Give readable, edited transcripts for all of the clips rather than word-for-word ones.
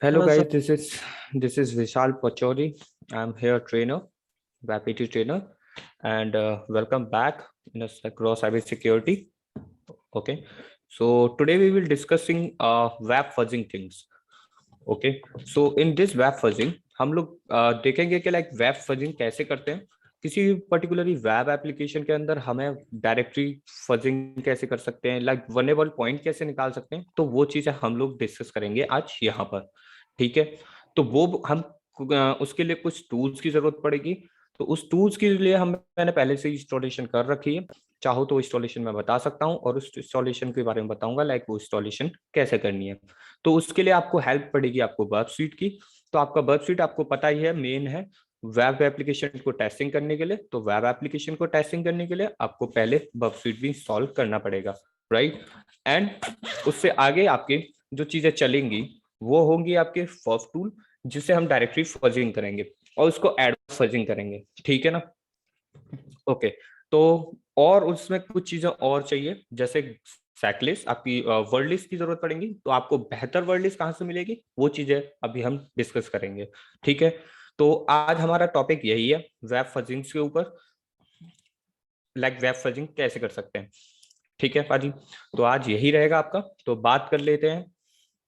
Hello Hello, sir. guys, this is Vishal Pachori. I'm here trainer, WebPT trainer, and welcome back in across cybersecurity. Okay, so today we will discussing web fuzzing things. Okay, so in this web fuzzing हम लोग देखेंगे कि like web fudging कैसे करते हैं। किसी particularly web application के अंदर हमें डायरेक्टरी फजिंग कैसे कर सकते हैं, लाइक वनेबल पॉइंट कैसे निकाल सकते हैं, तो वो चीजें हम लोग डिस्कस करेंगे आज यहाँ पर। ठीक है, तो वो हम उसके लिए कुछ टूल्स की जरूरत पड़ेगी। तो उस टूल्स के लिए हम मैंने पहले से इंस्टॉलेशन कर रखी है। चाहो तो इंस्टॉलेशन मैं बता सकता हूँ और उस इंस्टॉलेशन के बारे में बताऊंगा, लाइक वो इंस्टॉलेशन कैसे करनी है। तो उसके लिए आपको हेल्प पड़ेगी आपको वर्ब स्वीट की। तो आपका वर्ब स्वीट आपको पता ही है मेन है वेब एप्लीकेशन को टेस्टिंग करने के लिए। तो वेब एप्लीकेशन को टेस्टिंग करने के लिए आपको पहले वर्ब स्वीट भी इंस्टॉल करना पड़ेगा, राइट। एंड उससे आगे आपके जो चीजें चलेंगी वो होंगी आपके फर्स्ट टूल, जिससे हम डायरेक्टली फजिंग करेंगे और उसको एडवांस फजिंग करेंगे। ठीक है ना। ओके, तो और उसमें कुछ चीजें और चाहिए, जैसे सैकलिस्ट, आपकी वर्ड लिस्ट की जरूरत पड़ेगी। तो आपको बेहतर वर्ड लिस्ट कहाँ से मिलेगी, वो चीजें अभी हम डिस्कस करेंगे। ठीक है, तो आज हमारा टॉपिक यही है वेब फजिंग के ऊपर, लाइक वेब फजिंग कैसे कर सकते हैं। ठीक है पाजी, तो आज यही रहेगा आपका। तो बात कर लेते हैं।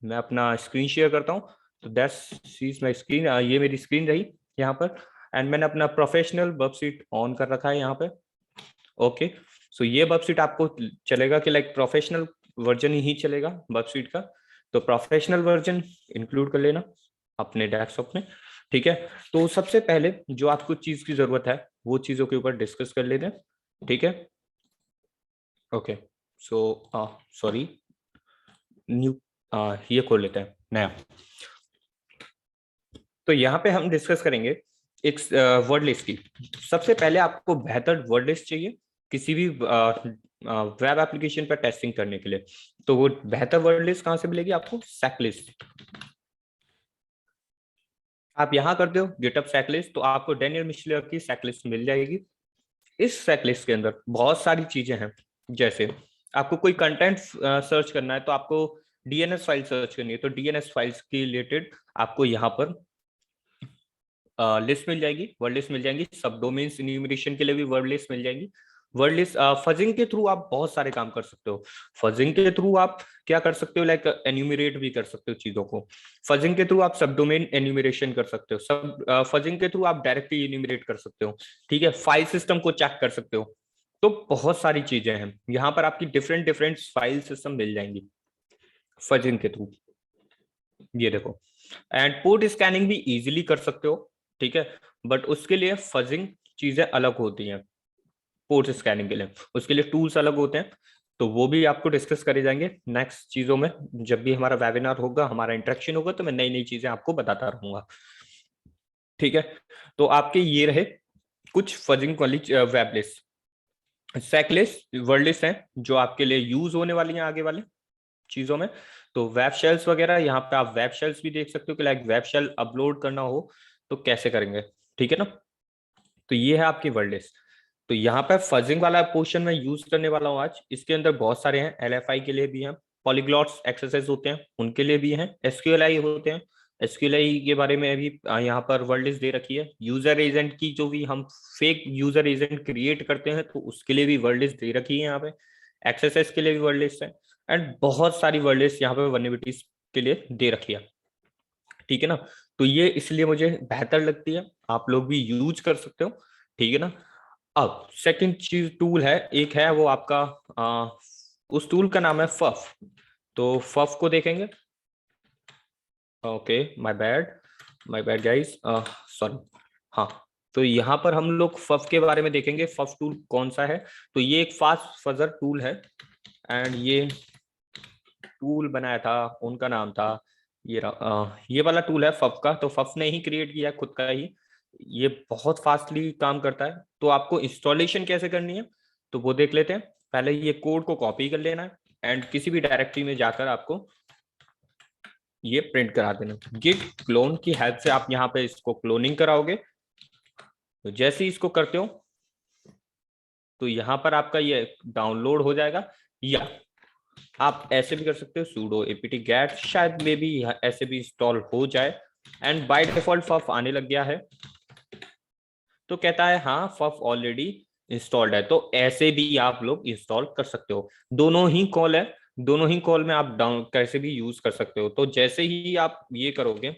मैं अपना स्क्रीन शेयर करता हूँ। तो दैट्स सीज माय स्क्रीन, ये मेरी स्क्रीन रही यहाँ पर। एंड मैंने अपना प्रोफेशनल वर्कशीट ऑन कर रखा है यहाँ पे। ओके, सो ये वर्कशीट आपको चलेगा कि लाइक प्रोफेशनल वर्जन ही चलेगा वर्कशीट का। तो प्रोफेशनल वर्जन इंक्लूड कर लेना अपने डेस्कटॉप में। ठीक है, तो सबसे पहले जो आपको चीज की जरूरत है वो चीजों के ऊपर डिस्कस कर लेते हैं। ठीक है, ओके, सो सॉरी, न्यू ये खोल लेते हैं नया। तो यहाँ पे हम डिस्कस करेंगे एक वर्ड लिस्ट की। सबसे पहले आपको बेहतर वर्ड लिस्ट चाहिए किसी भी वेब एप्लीकेशन पर टेस्टिंग करने के लिए। तो वो बेहतर वर्ड लिस्ट कहाँ से मिलेगी आपको, सैकलिस्ट। आप यहाँ करते हो गिटअप सैकलिस्ट, तो आपको डेनियल मिशलर की सैकलिस्ट मिल जाएगी। इस सैकलिस्ट के अंदर बहुत सारी चीजें हैं, जैसे आपको कोई कंटेंट सर्च करना है तो आपको डीएनएस फाइल सर्च करनी है, तो डीएनएस फाइल्स के रिलेटेड आपको यहाँ पर लिस्ट मिल जाएगी, वर्ड लिस्ट मिल जाएंगी। सब डोमेन्स इन्यूमरेशन के लिए भी वर्ड लिस्ट मिल जाएंगी। वर्ड लिस्ट फजिंग के थ्रू आप बहुत सारे काम कर सकते हो। फजिंग के थ्रू आप क्या कर सकते हो, लाइक एन्यूमरेट भी कर सकते हो चीजों को। फजिंग के थ्रू आप सब डोमेन एन्यूमरेशन कर सकते हो। सब फजिंग के थ्रू आप डायरेक्टली एन्यूमरेट कर सकते हो। ठीक है, फाइल सिस्टम को चेक कर सकते हो। तो बहुत सारी चीजें हैं यहाँ पर, आपकी डिफरेंट डिफरेंट फाइल सिस्टम मिल जाएंगी फजिंग के थ्रू। ये देखो, एंड पोर्ट स्कैनिंग भी इजीली कर सकते हो। ठीक है, बट उसके लिए फजिंग चीजें अलग होती हैं। पोर्ट स्कैनिंग के लिए उसके लिए टूल्स अलग होते हैं। तो वो भी आपको डिस्कस करे जाएंगे नेक्स्ट चीजों में। जब भी हमारा वेबिनार होगा, हमारा इंटरेक्शन होगा, तो मैं नई नई चीजें आपको बताता रहूंगा। ठीक है, तो आपके ये रहे कुछ फजिंग वाली वेब लिस्ट। सेक लिस्ट, वर्ड लिस्ट है जो आपके लिए यूज होने वाली है आगे वाले चीजों में। तो वेब शेल्स वगैरह, यहाँ पे आप वेब शेल्स भी देख सकते हो कि लाइक वेब शेल अपलोड करना हो तो कैसे करेंगे। ठीक है ना। तो ये है आपकी वर्ड लिस्ट। तो यहाँ पे फजिंग वाला पोर्शन में यूज करने वाला हूँ आज। इसके अंदर बहुत सारे हैं, एलएफआई के लिए भी हैं, पॉलीग्लॉट्स एक्सरसाइज होते हैं उनके लिए भी हैं, एसक्यूएलआई होते हैं। एसक्यूएलआई के बारे में भी यहाँ पर वर्ड लिस्ट दे रखी है। यूजर एजेंट की जो भी हम फेक यूजर एजेंट क्रिएट करते हैं तो उसके लिए भी वर्ड लिस्ट दे रखी है यहाँ पे। एक्सरसाइज के लिए भी वर्ड लिस्ट है। एंड बहुत सारी वर्ड लिस्ट यहाँ पे वनएबिलिटीज के लिए दे रखी है। ठीक है ना। तो ये इसलिए मुझे बेहतर लगती है, आप लोग भी यूज कर सकते हो। ठीक है ना। अब सेकंड चीज टूल है, एक है वो आपका उस टूल का नाम है फफ। तो फफ को देखेंगे। Okay, my bad guys, sorry. हाँ, तो यहाँ पर हम लोग फफ के बारे में देखेंगे, फफ टूल कौन सा है। तो ये एक फास्ट फजर टूल है। एंड ये टूल बनाया था, उनका नाम था ये वाला टूल है फफ का। तो फफ ने ही क्रिएट किया खुद का ही। ये बहुत फास्टली काम करता है। तो आपको इंस्टॉलेशन कैसे करनी है तो वो देख लेते हैं। पहले ये कोड को कॉपी कर लेना है एंड किसी भी डायरेक्टरी में जाकर आपको ये प्रिंट करा देना। गिट क्लोन की हेल्प से आप यहाँ पे इसको क्लोनिंग कराओगे। तो जैसे ही इसको करते हो तो यहाँ पर आपका ये डाउनलोड हो जाएगा। या आप ऐसे भी कर सकते हो sudo apt get, शायद मे भी ऐसे भी इंस्टॉल हो जाए। एंड बाय डिफॉल्ट फफ आने लग गया है, तो कहता है हाँ फफ ऑलरेडी इंस्टॉल्ड है। तो ऐसे भी आप लोग इंस्टॉल कर सकते हो, दोनों ही कॉल है, दोनों ही कॉल में आप डाउन कैसे भी यूज कर सकते हो। तो जैसे ही आप ये करोगे,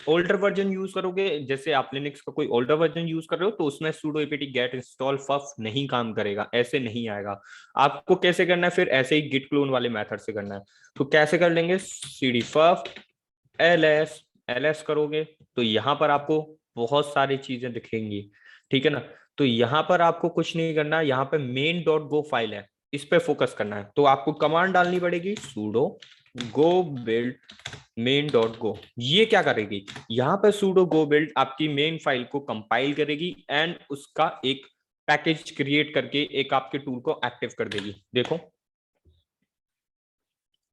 ओल्डर वर्जन यूज करोगे, जैसे आप लिनक्स का कोई ओल्डर वर्जन यूज कर रहे हो, तो उसमें sudo apt get install puff नहीं काम करेगा, ऐसे नहीं आएगा। आपको कैसे करना है फिर, ऐसे ही git clone वाले मेथड से करना है। तो कैसे कर लेंगे, cd फफ ls, ls करोगे तो यहाँ पर आपको बहुत सारी चीजें दिखेंगी, ठीक है ना। तो यहाँ पर आपको कुछ नहीं करना, यहाँ पे main.go फाइल है, इस पे फोकस करना है। तो आपको कमांड डालनी पड़ेगी sudo go build main.go। ये क्या करेगी, यहाँ पे sudo go build आपकी मेन फाइल को कंपाइल करेगी एंड उसका एक पैकेज क्रिएट करके एक आपके टूल को एक्टिव कर देगी। देखो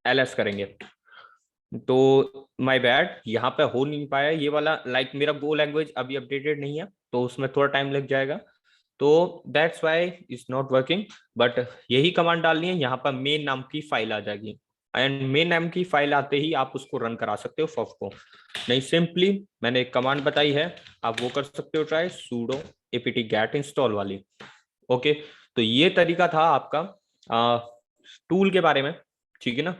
ls करेंगे तो माय बैड, यहाँ पे हो नहीं पाया ये वाला, लाइक मेरा गो लैंग्वेज अभी अपडेटेड नहीं है, तो उसमें थोड़ा टाइम लग जाएगा, तो that's why is not working. But यही कमांड डालनी है, यहाँ पर मेन नाम की फाइल आ जाएगी, एंड मेन नाम की फाइल आते ही आप उसको रन करा सकते हो फफ को। नहीं, सिंपली मैंने एक कमांड बताई है, आप वो कर सकते हो try, sudo apt get install वाली। ओके, तो ये तरीका था आपका टूल के बारे में, ठीक है ना।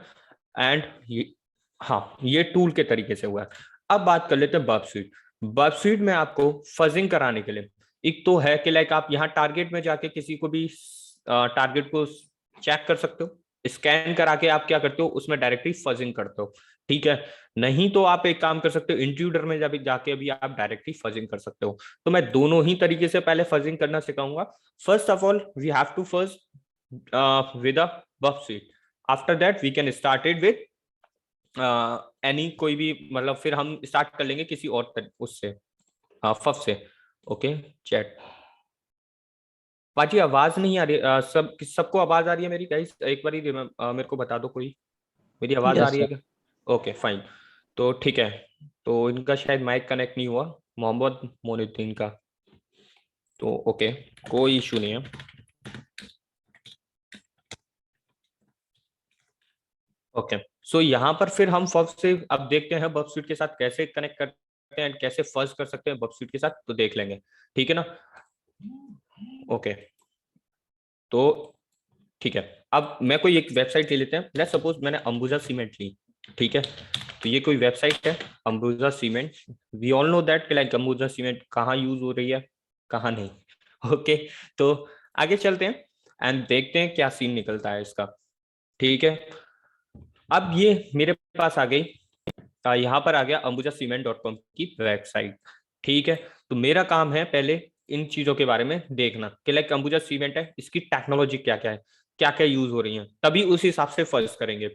एंड हाँ, ये टूल के तरीके से हुआ है। अब बात कर लेते हैं बर्ब स्वीट। बर्ब स्वीट में आपको फजिंग कराने के लिए एक तो है कि लाइक आप यहाँ टारगेट में जाके किसी को भी टारगेट को चेक कर सकते हो, स्कैन करा के आप क्या करते हो, उसमें डायरेक्टली फजिंग करते हो, ठीक है। नहीं तो आप एक काम कर सकते हो, इंट्रूडर में जब जाके अभी आप डायरेक्टली फजिंग कर सकते हो। तो मैं दोनों ही तरीके से पहले फजिंग करना सिखाऊंगा। First of all we have to fuzz with a Burp Suite, after that we can start it with any कोई भी, मतलब फिर हम स्टार्ट कर लेंगे किसी और उससे, फफ से। ओके चैट, बाजी आवाज नहीं आ रही, सबको आवाज आ रही है मेरी गाइस, एक बार ही मेरे को बता दो कोई, मेरी आवाज आ यस रही है सर। क्या? ओके फाइन, तो ठीक है। तो इनका शायद माइक कनेक्ट नहीं हुआ, मोहम्मद मोनुद्दीन का, तो ओके कोई इशू नहीं है। ओके, सो यहाँ पर फिर हम फफ से अब देखते हैं बर्ब स्वीट के साथ कैसे कनेक्ट करते हैं, कैसे फज कर सकते हैं बर्ब स्वीट के साथ, तो देख लेंगे, ठीक है ना। ओके, तो ठीक है, अब मैं कोई एक वेबसाइट ले लेते हैं, लेट्स सपोज मैंने अंबुजा सीमेंट ली, ठीक है। तो ये कोई वेबसाइट है Ambuja cement, we all know that like Ambuja cement कहाँ यूज हो रही है, कहाँ नहीं। ओके, तो आगे चलते हैं एंड देखते हैं क्या सीन निकलता है इसका, ठीक है। अब ये मेरे पास आ गई, यहाँ पर आ गया ambujaCement.com की वेबसाइट, ठीक है। तो मेरा काम है पहले इन चीजों के बारे में देखना कि लाइक अंबुजा सीमेंट है, इसकी टेक्नोलॉजी क्या क्या है, क्या क्या यूज हो रही है, तभी उस हिसाब से फर्ज करेंगे,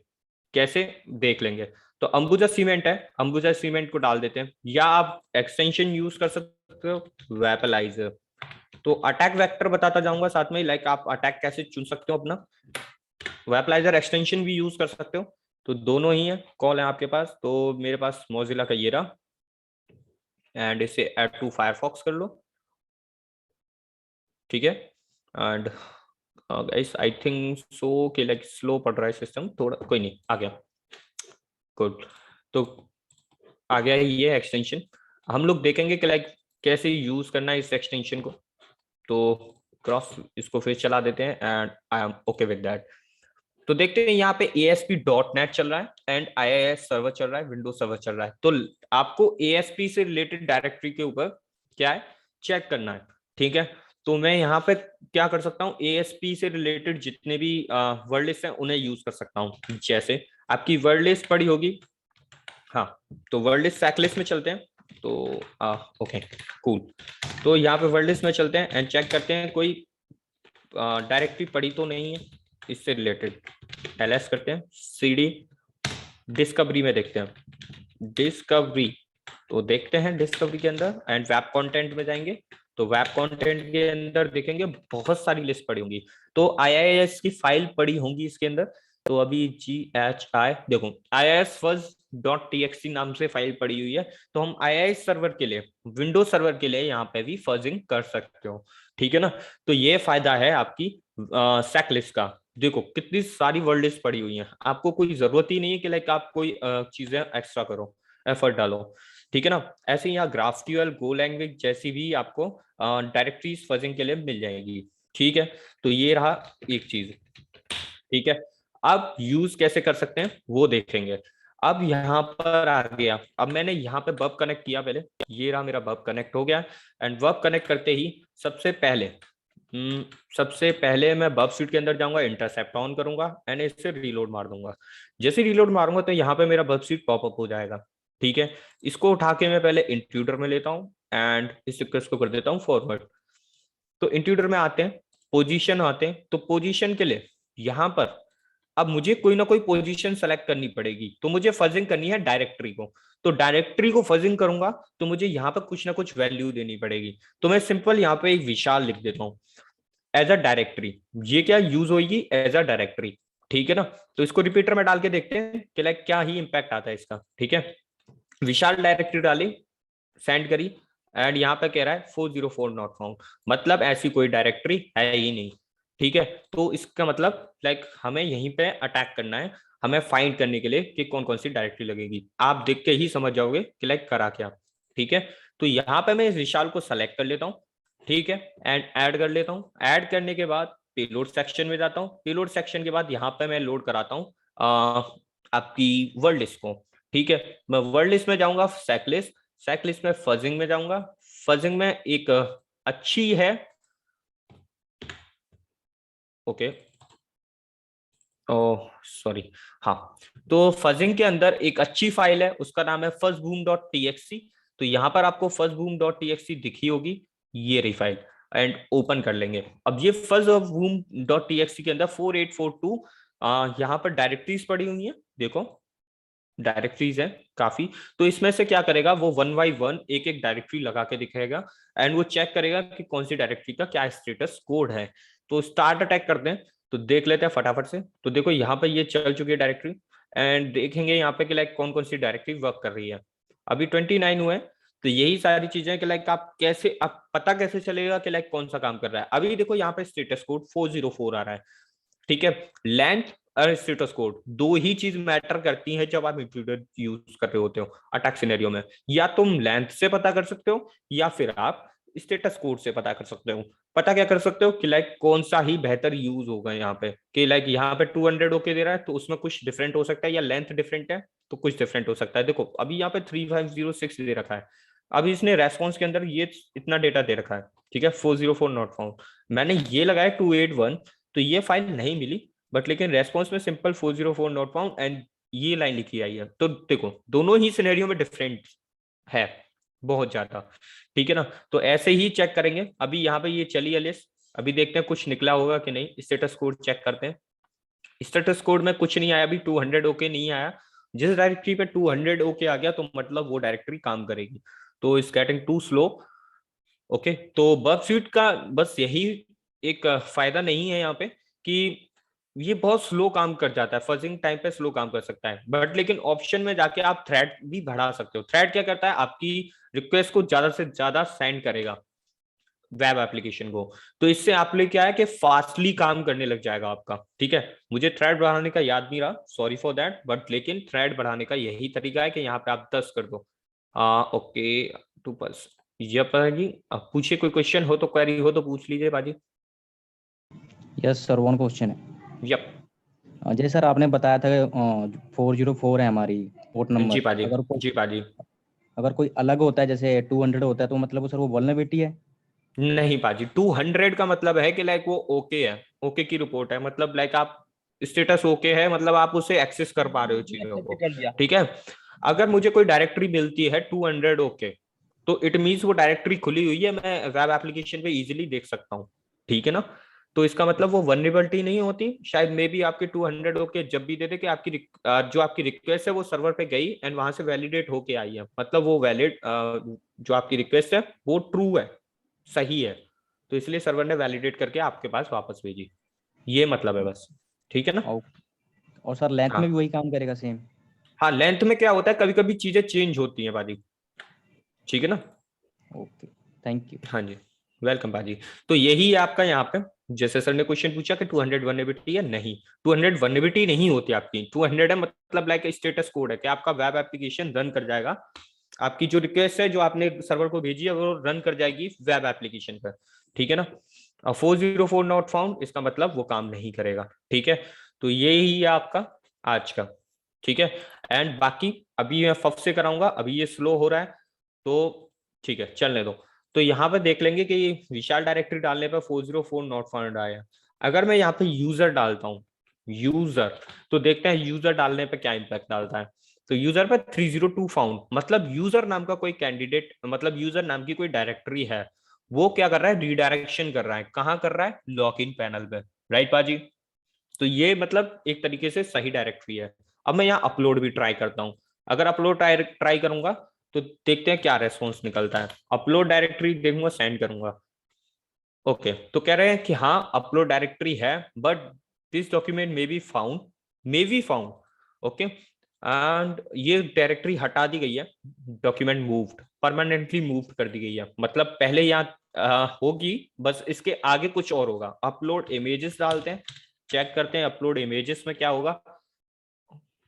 कैसे देख लेंगे। तो अंबुजा सीमेंट है, अंबुजा सीमेंट को डाल देते हैं, या आप एक्सटेंशन यूज कर सकते हो वेपलाइजर। तो अटैक वेक्टर बताता जाऊंगा साथ में, लाइक आप अटैक कैसे चुन सकते हो अपना, वेपलाइजर एक्सटेंशन भी यूज कर सकते हो। तो दोनों ही है, कॉल है आपके पास, तो मेरे पास मोजिला का ये रहा, एंड इसे ऐड टू फायरफॉक्स कर लो, ठीक है। And guys I think so कि लाइक स्लो पड़ रहा है सिस्टम थोड़ा, कोई नहीं, आ गया, गुड। तो आ गया है ये एक्सटेंशन, हम लोग देखेंगे कि लाइक कैसे यूज करना है इस एक्सटेंशन को। तो क्रॉस इसको फिर चला देते हैं and I am okay with that. तो देखते हैं यहाँ पे ASP.NET चल रहा है एंड IIS सर्वर चल रहा है, विंडोज सर्वर चल रहा है। तो आपको ASP से रिलेटेड डायरेक्टरी के ऊपर क्या है चेक करना है, ठीक है। तो मैं यहाँ पे क्या कर सकता हूँ, ASP से रिलेटेड जितने भी वर्ड लिस्ट है उन्हें यूज कर सकता हूँ। जैसे आपकी वर्ड लिस्ट पड़ी होगी, हाँ, तो वर्ड लिस्ट सैकलिस्ट में चलते हैं, तो ओके कूल। तो यहाँ पे वर्ड लिस्ट में चलते हैं एंड चेक करते हैं कोई डायरेक्टरी पड़ी तो नहीं है इससे रिलेटेड। ls करते हैं, cd डिस्कवरी में देखते हैं, डिस्कवरी, तो देखते हैं डिस्कवरी के अंदर एंड वेब कंटेंट में जाएंगे, तो वेब कंटेंट के अंदर देखेंगे बहुत सारी लिस्ट पड़ी होंगी, तो IIS की फाइल पड़ी होंगी इसके अंदर। तो अभी GHI देखो IIS fuzz.txt नाम से फाइल पड़ी हुई है, तो हम IIS सर्वर के लिए, विंडोज सर्वर के लिए यहाँ पे भी फजिंग कर सकते हो, ठीक है ना। तो ये फायदा है आपकी सैक लिस्ट का, देखो कितनी सारी वर्ड लिस्ट पड़ी हुई है, आपको कोई जरूरत ही नहीं है कि लाइक आप कोई चीजें एक्स्ट्रा करो, एफर्ट डालो, ठीक है ना। ऐसे ही यहाँ ग्राफक्यूएल, गो लैंग्वेज जैसी भी आपको डायरेक्टरीज फजिंग के लिए मिल जाएगी, ठीक है। तो ये रहा एक चीज, ठीक है। अब यूज कैसे कर सकते हैं वो देखेंगे। अब यहाँ पर आ गया, अब मैंने यहाँ पे वर्ब कनेक्ट किया पहले, ये रहा मेरा वर्ब कनेक्ट हो गया। एंड वर्ब कनेक्ट करते ही सबसे पहले सबसे पहले मैं वर्ब स्यूट के अंदर जाऊंगा, इंटरसेप्ट ऑन करूंगा एंड इससे रीलोड मार दूंगा। जैसे रीलोड मारूंगा तो यहाँ पे मेरा वर्ब स्यूट पॉपअप हो जाएगा, ठीक है। इसको उठा के मैं पहले इंट्रूडर में लेता हूँ एंड इस रिक्वेस्ट को कर देता हूँ फॉरवर्ड। तो इंट्रूडर में आते हैं, पोजीशन आते हैं, तो पोजीशन के लिए यहाँ पर अब मुझे कोई ना कोई पोजीशन सेलेक्ट करनी पड़ेगी, तो मुझे फजिंग करनी है डायरेक्टरी को। तो डायरेक्टरी को फजिंग करूंगा तो मुझे यहाँ पर कुछ ना कुछ वैल्यू देनी पड़ेगी। तो मैं सिंपल यहाँ पे एक विशाल लिख देता हूँ एज अ डायरेक्टरी। ये क्या यूज होगी, एज अ डायरेक्टरी, ठीक है ना। तो इसको रिपीटर में डाल के देखते हैं कि लाइक क्या ही इंपैक्ट आता है इसका, ठीक है। विशाल डायरेक्टरी डाली, सेंड करी एंड यहाँ पे कह रहा है 404 नॉट फाउंड, मतलब ऐसी कोई डायरेक्टरी है ही नहीं, ठीक है। तो इसका मतलब लाइक हमें यहीं पे अटैक करना है, हमें फाइंड करने के लिए कि कौन कौन सी डायरेक्टरी लगेगी। आप देख के ही समझ जाओगे कि लाइक करा क्या, ठीक है। तो यहाँ पे मैं इस विशाल को सेलेक्ट कर लेता हूँ, ठीक है, एंड ऐड कर लेता हूँ। ऐड करने के बाद पेलोड सेक्शन में जाता हूँ, पेलोड सेक्शन के बाद यहाँ पे मैं लोड कराता हूँ आपकी वर्ड लिस्ट को, ठीक है। मैं वर्ड लिस्ट में जाऊंगा, सेकलिस्ट, सेकलिस्ट में फजिंग में जाऊंगा। फजिंग में एक अच्छी है, ओके, ओह सॉरी, हाँ। तो फजिंग के अंदर एक अच्छी फाइल है, उसका नाम है fuzzboom.txt। तो यहाँ पर आपको fuzzboom.txt दिखी होगी, ये रही फाइल, एंड ओपन कर लेंगे। अब ये fuzzboom.txt के अंदर 4842 यहाँ पर डायरेक्टरीज पड़ी हुई है, देखो डायरेक्टरीज है काफी। तो इसमें से क्या करेगा वो, वन बाई वन एक एक डायरेक्टरी लगा के दिखाएगा एंड वो चेक करेगा कि कौन सी डायरेक्टरी का क्या स्टेटस कोड है। तो स्टार्ट अटैक करते हैं, तो देख लेते हैं फटाफट से। तो देखो यहाँ पे ये चल चुकी है डायरेक्टरी एंड देखेंगे यहाँ पे कि लाइक कौन कौन सी डायरेक्टरी वर्क कर रही है। अभी 29 हुए हैं। तो यही सारी चीजें कि लाइक आप कैसे, आप पता कैसे चलेगा कि लाइक कौन सा काम कर रहा है। अभी देखो यहाँ पे स्टेटस कोड 404 आ रहा है, ठीक है। लेंथ और स्टेटस कोड दो ही चीज मैटर करती हैं जब आप इंट्रूडर यूज कर रहे होते हो अटैक सिनेरियो में। या तुम लेंथ से पता कर सकते हो या फिर आप स्टेटस कोड से पता कर सकते हो। पता क्या कर सकते हो कि लाइक कौन सा ही बेहतर यूज होगा यहाँ पे, कि लाइक यहाँ पे 200 ओके दे रहा है तो उसमें कुछ डिफरेंट हो सकता है, या लेंथ डिफरेंट है तो कुछ डिफरेंट हो सकता है। देखो अभी यहाँ पे 3506 दे रखा है, अभी इसने रेस्पॉन्स के अंदर ये इतना डेटा दे रखा है, ठीक है, 404 नॉट फाउंड। मैंने ये लगाया 281, तो ये फाइल नहीं मिली, बट लेकिन रेस्पॉन्स में सिंपल 404 नॉट फाउंड एंड ये लाइन लिखी आई है। तो देखो दोनों ही सिनेरियो में डिफरेंट है बहुत ज्यादा, ठीक है ना। तो ऐसे ही चेक करेंगे। अभी यहाँ पे ये चली है लिस्ट, अभी देखते हैं कुछ निकला होगा कि नहीं। स्टेटस कोड चेक करते हैं, स्टेटस कोड में कुछ नहीं आया, अभी 200 ओके नहीं आया। जिस डायरेक्टरी पे 200 ओके आ गया तो मतलब वो डायरेक्टरी काम करेगी। तो it's getting too slow, okay. तो बग स्यूट का बस यही एक फायदा नहीं है यहाँ पे कि ये बहुत स्लो काम कर जाता है, फजिंग टाइम पे स्लो काम कर सकता है। बट लेकिन ऑप्शन में जाके आप थ्रेड भी बढ़ा सकते हो। थ्रेड क्या करता है, आपकी रिक्वेस्ट को ज्यादा से ज्यादा सेंड करेगा वेब एप्लीकेशन को। तो इससे आप लिए क्या है कि फास्टली काम करने लग जाएगा आपका, ठीक है। मुझे थ्रेड बढ़ाने का याद नहीं रहा, सॉरी फॉर दैट, बट लेकिन थ्रेड बढ़ाने का यही तरीका है कि यहाँ पे आप 10 कर दो। ओके, 2+। ये पर जी अब पूछिए, कोई क्वेश्चन हो तो, क्वेरी हो तो पूछ लीजिए बाजी। यस सर, वन क्वेश्चन है। यप। जैसे सर आपने बताया था 404 है हमारी पोर्ट जी नंबर। पाजी, जी पाजी। अगर कोई अलग होता है जैसे 200 होता है तो मतलब वो सर वो वल्नरेबिलिटी है। नहीं पाजी, 200 का मतलब है कि लाइक वो ओके है, ओके की रिपोर्ट है, मतलब लाइक आप स्टेटस ओके है, मतलब आप उसे एक्सेस कर पा रहे हो चीजों को, कर लिया। ठीक है। अगर मुझे कोई डायरेक्टरी मिलती है 200 ओके, तो इट मीन्स वो डायरेक्टरी खुली हुई है, मैं वेब एप्लीकेशन पे इजीली देख सकता हूँ, ठीक है ना। तो इसका मतलब वो वनरेबिलिटी नहीं होती। शायद मे बी आपके 200 ओके जब भी दे दे कि आपकी जो आपकी रिक्वेस्ट है वो सर्वर पे गई एंड वहां से वैलिडेट होके आई है, मतलब वो वैलिड जो आपकी रिक्वेस्ट है वो ट्रू है, सही है। तो इसलिए सर्वर ने वैलिडेट करके आपके पास वापस भेजी, ये मतलब है बस, ठीक है ना। और सर लेंथ में भी हाँ, वही काम करेगा सेम। हाँ लेंथ में क्या होता है, कभी कभी चीजें चेंज होती हैं बाजी, ठीक है ना। Okay, thank you. हाँ जी, वेलकम बाजी। तो यही है आपका यहाँ पे जैसे सर ने क्वेश्चन पूछा कि 200 वनएबिलिटी है, नहीं 200 वनएबिलिटी नहीं होती आपकी, 200 है मतलब लाइक स्टेटस कोड है कि आपका वेब एप्लीकेशन रन कर जाएगा, आपकी जो रिक्वेस्ट है जो आपने सर्वर को भेजी है वो रन कर जाएगी वेब एप्लीकेशन पर, ठीक है ना। 404 नॉट फाउंड इसका मतलब वो काम नहीं करेगा, ठीक है। तो ये ही है आपका आज का, ठीक है। एंड बाकी अभी मैं फफ से कराऊंगा, अभी ये स्लो हो रहा है तो ठीक है चलने दो। तो यहाँ पे देख लेंगे कि विशाल डायरेक्टरी डालने पर 404 नॉट फाउंड आया। अगर मैं यहाँ पे यूजर डालता हूँ, यूजर, तो देखते हैं यूजर डालने पे क्या इंपैक्ट डालता है। तो यूजर पे 302 फाउंड, मतलब यूजर नाम का कोई कैंडिडेट, मतलब यूजर नाम की कोई डायरेक्टरी है, वो क्या कर रहा है, रीडायरेक्शन कर रहा है, कहाँ कर रहा है, लॉग इन पैनल पे, राइट बाजी। तो ये मतलब एक तरीके से सही डायरेक्टरी है। अब मैं यहाँ अपलोड भी ट्राई करता हूँ, अगर अपलोड ट्राई करूंगा तो देखते हैं क्या रेस्पॉन्स निकलता है। अपलोड डायरेक्टरी देखूंगा, सेंड करूंगा, ओके। तो कह रहे हैं कि हाँ अपलोड डायरेक्टरी है, but this document may be found, okay. And ये डायरेक्टरी हटा दी गई है, डॉक्यूमेंट मूव्ड, परमानेंटली मूव्ड कर दी गई है, मतलब पहले यहाँ होगी, बस इसके आगे कुछ और होगा। अपलोड इमेजेस डालते हैं, चेक करते हैं अपलोड इमेजेस में क्या होगा।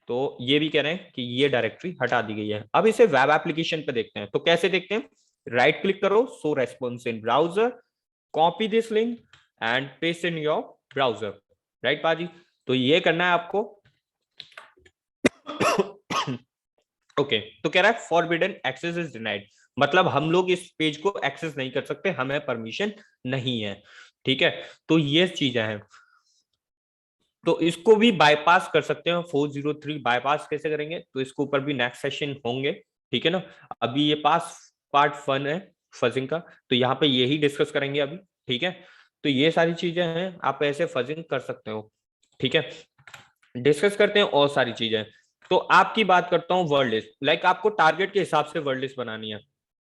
तो ये भी कह रहे हैं कि ये डायरेक्टरी हटा दी गई है। अब इसे वेब एप्लीकेशन पे देखते हैं, तो कैसे देखते हैं, राइट क्लिक करो, show response in browser, copy this link and paste in your browser, right बाजी। तो ये करना है आपको। ओके तो कह रहा है फॉरबिडन एक्सेस इज डिनाइड, मतलब हम लोग इस पेज को एक्सेस नहीं कर सकते, हमें परमिशन नहीं है, ठीक है। तो ये चीजें हैं, तो इसको भी बाईपास कर सकते हैं। 403 बाईपास कैसे करेंगे, तो इसके ऊपर भी नेक्स्ट सेशन होंगे, ठीक है ना। अभी ये पार्ट 1 है फजिंग का, तो यहाँ पे यही डिस्कस करेंगे अभी, ठीक है। तो ये सारी चीजें हैं, आप ऐसे फजिंग कर सकते हो, ठीक है। डिस्कस करते हैं और सारी चीजें। तो आपकी बात करता हूँ वर्ड लिस्ट, लाइक आपको टारगेट के हिसाब से वर्ड लिस्ट बनानी है,